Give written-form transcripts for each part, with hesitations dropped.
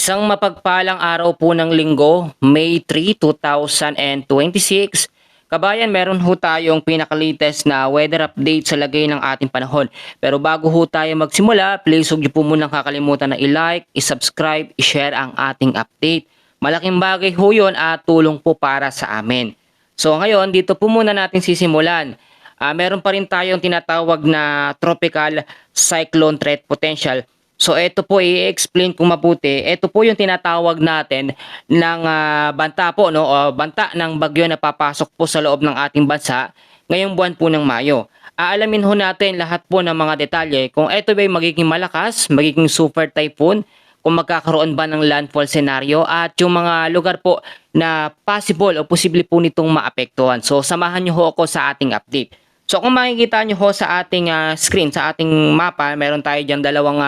Isang mapagpalang araw po ng linggo, May 3, 2026. Kabayan, meron ho tayong pinaka-latest na weather update sa lagay ng ating panahon. Pero bago ho tayo magsimula, please huwag niyo po munang kakalimutan na i-like, i-subscribe, i-share ang ating update. Malaking bagay ho yun at tulong po para sa amin. So ngayon, dito po muna natin sisimulan. Meron pa rin tayong tinatawag na tropical cyclone threat potential. So ito po i-explain ko mabuti. Ito po yung tinatawag natin ng banta po, no, o banta ng bagyo na papasok po sa loob ng ating bansa ngayong buwan po ng Mayo. Aalamin ho natin lahat po ng mga detalye kung ito ba magiging malakas, magiging super typhoon, kung magkakaroon ba ng landfall scenario at yung mga lugar po na possible o posible po nitong maapektuhan. So samahan niyo ho ako sa ating update. So kung makikita niyo ho sa ating screen, sa ating mapa, meron tayo diyan dalawang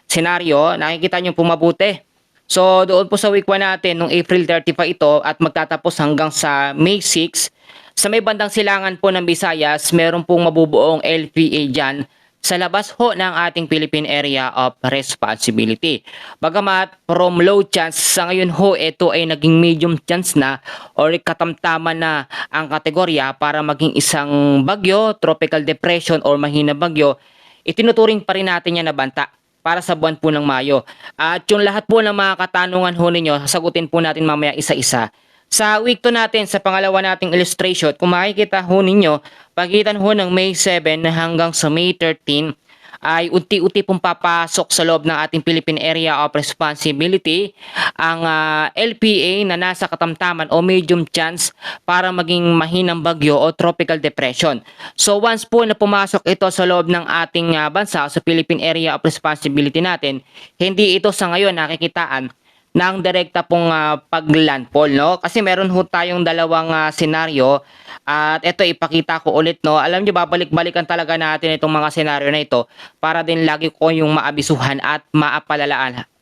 senaryo, nakikita nyo po mabuti. So doon po sa week 1 natin, nung April 30 pa ito at magtatapos hanggang sa May 6, sa may bandang silangan po ng Visayas, meron pong mabubuong LPA dyan sa labas ho ng ating Philippine Area of Responsibility. Bagamat from low chance, sa ngayon ho ito ay naging medium chance na or katamtaman na ang kategorya para maging isang bagyo, tropical depression or mahina bagyo, itinuturing pa rin natin yan na banta para sa buwan po ng Mayo. At yung lahat po ng mga katanungan ho ninyo, sasagutin po natin mamaya isa-isa. Sa week 2 natin, sa pangalawa nating illustration, kung makikita ho ninyo, pagitan ho ng May 7 hanggang sa May 13, ay unti-unti pong papasok sa loob ng ating Philippine Area of Responsibility ang LPA na nasa katamtaman o medium chance para maging mahinang bagyo o tropical depression. So once po na pumasok ito sa loob ng ating bansa sa Philippine Area of Responsibility natin, hindi ito sa ngayon nakikitaan ng direkta pong paglandfall, no? Kasi meron ho tayong dalawang senaryo at ito ipakita ko ulit, no? Alam niyo, babalik-balikan talaga natin itong mga senaryo na ito para din lagi ko yung maabisuhan at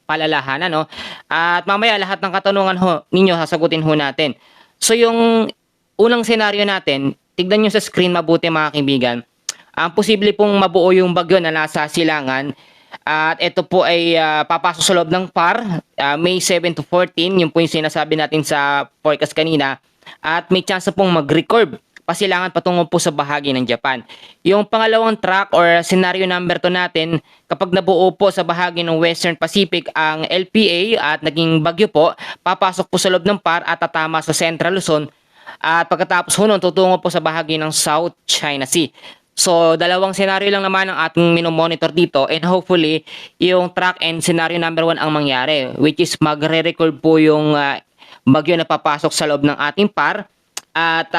palalahanan, no? At mamaya lahat ng katanungan ho ninyo sasagutin ho natin. So yung unang senaryo natin, tignan niyo sa screen mabuti mga kaibigan. Ang posible pong mabuo yung bagyo na nasa silangan. At ito po ay papasok sa loob ng PAR, May 7 to 14, yung po yung sinasabi natin sa forecast kanina. At may chance pong mag-record pasilangan patungo po sa bahagi ng Japan. Yung pangalawang track or scenario number 2 natin, kapag nabuo po sa bahagi ng Western Pacific ang LPA at naging bagyo po, papasok po sa loob ng PAR at tatama sa Central Luzon. At pagkatapos nun, tutungo po sa bahagi ng South China Sea. So, dalawang senaryo lang naman ang ating minomonitor dito and hopefully, yung track and scenario number 1 ang mangyari, which is magre-record po yung bagyo na papasok sa loob ng ating PAR at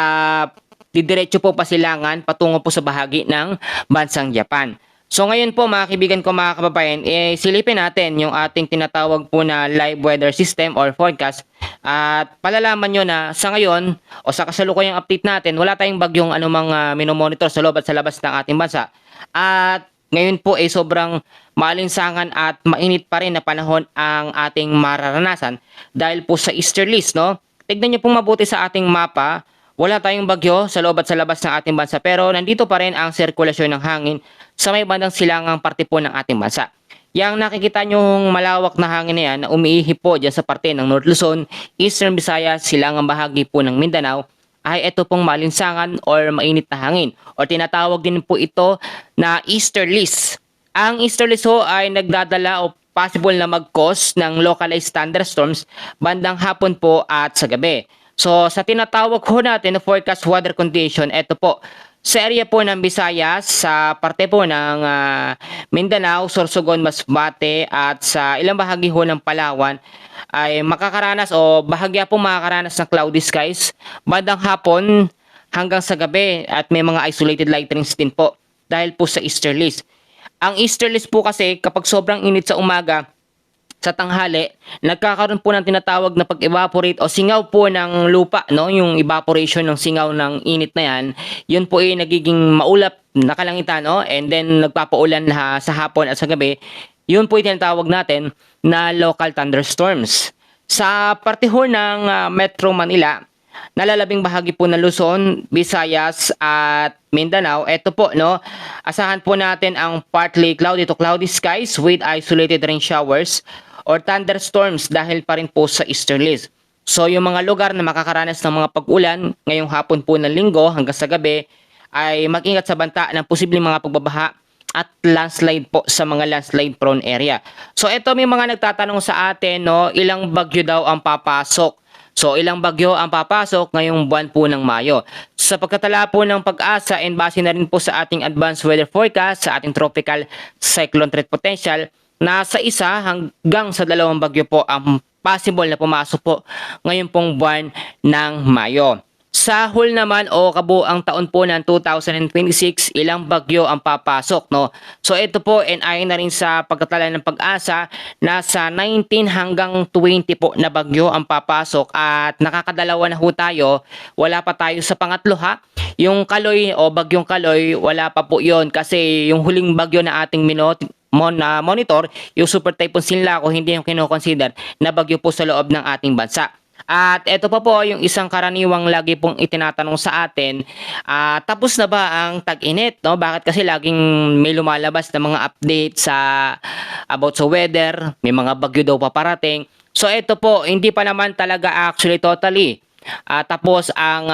didiretso po pasilangan patungo po sa bahagi ng bansang Japan. So ngayon po mga kaibigan ko, mga kababayan, silipin natin yung ating tinatawag po na live weather system or forecast at palalaman nyo na sa ngayon o sa kasalukuyang update natin, wala tayong bagyong anumang minomonitor sa loob at sa labas ng ating bansa. At ngayon po ay sobrang maalinsangan at mainit pa rin na panahon ang ating mararanasan dahil po sa easterlies, no? Tignan nyo pong mabuti sa ating mapa. Wala tayong bagyo sa loob at sa labas ng ating bansa pero nandito pa rin ang sirkulasyon ng hangin sa may bandang silangang parte po ng ating bansa. Yang nakikita nyong malawak na hangin na yan na umiihip po dyan sa parte ng North Luzon, Eastern Visayas, silangang bahagi po ng Mindanao ay ito pong malinsangan or mainit na hangin o tinatawag din po ito na easterlies. Ang easterlies ho ay nagdadala o possible na mag-cause ng localized thunderstorms bandang hapon po at sa gabi. So sa tinatawag ho natin na forecast weather condition, ito po sa area po ng Visayas, sa parte po ng Mindanao, Sorsogon, Masbate at sa ilang bahagi ho ng Palawan ay makakaranas o bahagya po makakaranas ng cloudy skies bandang hapon hanggang sa gabi at may mga isolated light rains din po dahil po sa easterlies. Ang easterlies po kasi kapag sobrang init sa umaga, sa tanghali, nagkakaroon po ng tinatawag na pag-evaporate o singaw po ng lupa, no? Yung evaporation ng singaw ng init na yan, yun po ay nagiging maulap na kalangitan, no? And then nagpapaulan sa hapon at sa gabi. Yun po yung tinatawag natin na local thunderstorms. Sa parte ho ng Metro Manila, nalalabing bahagi po ng Luzon, Visayas at Mindanao, ito po, no, asahan po natin ang partly cloudy to cloudy skies with isolated rain showers or thunderstorms dahil pa rin po sa easterlies. So yung mga lugar na makakaranas ng mga pag-ulan ngayong hapon po ng linggo hanggang sa gabi ay mag-ingat sa banta ng posibleng mga pagbabaha at landslide po sa mga landslide prone area. So ito, may mga nagtatanong sa atin, no, ilang bagyo daw ang papasok. So ilang bagyo ang papasok ngayong buwan po ng Mayo. Sa pagkatala po ng Pag-asa and base na rin po sa ating advanced weather forecast sa ating tropical cyclone threat potential, nasa 1 hanggang sa 2 bagyo po ang possible na pumasok po ngayon pong buwan ng Mayo. Sa whole naman o kabuang taon po ng 2026, ilang bagyo ang papasok, no? So ito po, and ayon na rin sa pagkatala ng Pag-asa, nasa 19 hanggang 20 po na bagyo ang papasok at nakakadalawa na ho tayo. Wala pa tayo sa pangatlo, ha? Yung Kaloy o bagyong Kaloy, wala pa po yon kasi yung huling bagyo na ating monitor, yung Super Typhoon Sinlaco, hindi yung kinoconsider na bagyo po sa loob ng ating bansa. At ito pa po yung isang karaniwang lagi pong itinatanong sa atin, tapos na ba ang tag-init, no? Bakit kasi laging may lumalabas na mga update about sa weather, may mga bagyo daw pa parating. So ito po, hindi pa naman talaga actually totally tapos ang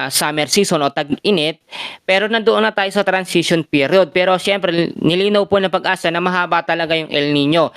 summer season o tag-init, pero nandoon na tayo sa transition period. Pero syempre nilinaw po ng Pag-asa na mahaba talaga yung El Nino.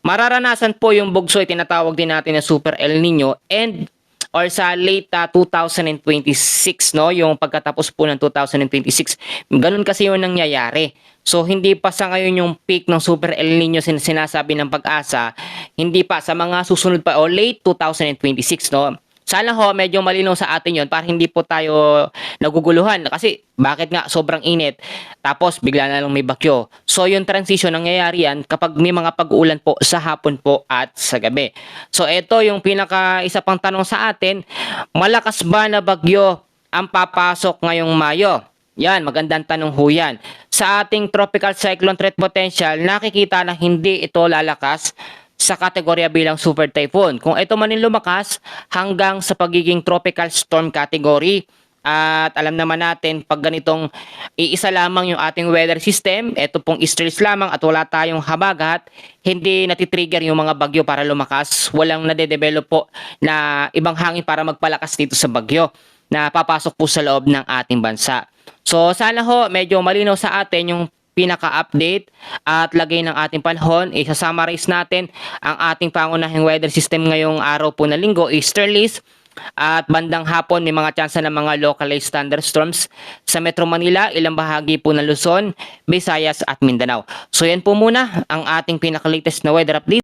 Mararanasan po yung bugso, tinatawag din natin na Super El Nino, and or sa late 2026, no, yung pagkatapos po ng 2026. Ganun kasi yung nangyayari. So hindi pa sa ngayon yung peak ng Super El Nino sinasabi ng Pag-asa, hindi pa, sa mga susunod pa o late 2026, no. Sana ho medyo malinaw sa atin yon para hindi po tayo naguguluhan. Kasi bakit nga sobrang init tapos bigla na lang may bagyo. So yung transition nangyayari yan kapag may mga pag-uulan po sa hapon po at sa gabi. So ito yung isa pang tanong sa atin, malakas ba na bagyo ang papasok ngayong Mayo? Yan, magandang tanong ho yan. Sa ating tropical cyclone threat potential, nakikita na hindi ito lalakas sa kategorya bilang super typhoon. Kung ito man yung lumakas hanggang sa pagiging tropical storm category. At alam naman natin, pag ganitong iisa lamang yung ating weather system, ito pong easterlies lamang at wala tayong habagat, hindi natitrigger yung mga bagyo para lumakas. Walang nade-develop po na ibang hangin para magpalakas dito sa bagyo na papasok po sa loob ng ating bansa. So sana ho medyo malinaw sa atin yung pinaka-update at lagay ng ating panahon. Isa-summarize natin ang ating pangunahing weather system ngayong araw po na linggo, easterlies, at bandang hapon may mga tsansa ng mga localized thunderstorms sa Metro Manila, ilang bahagi po ng Luzon, Visayas at Mindanao. So yan po muna ang ating pinaka-latest na weather update.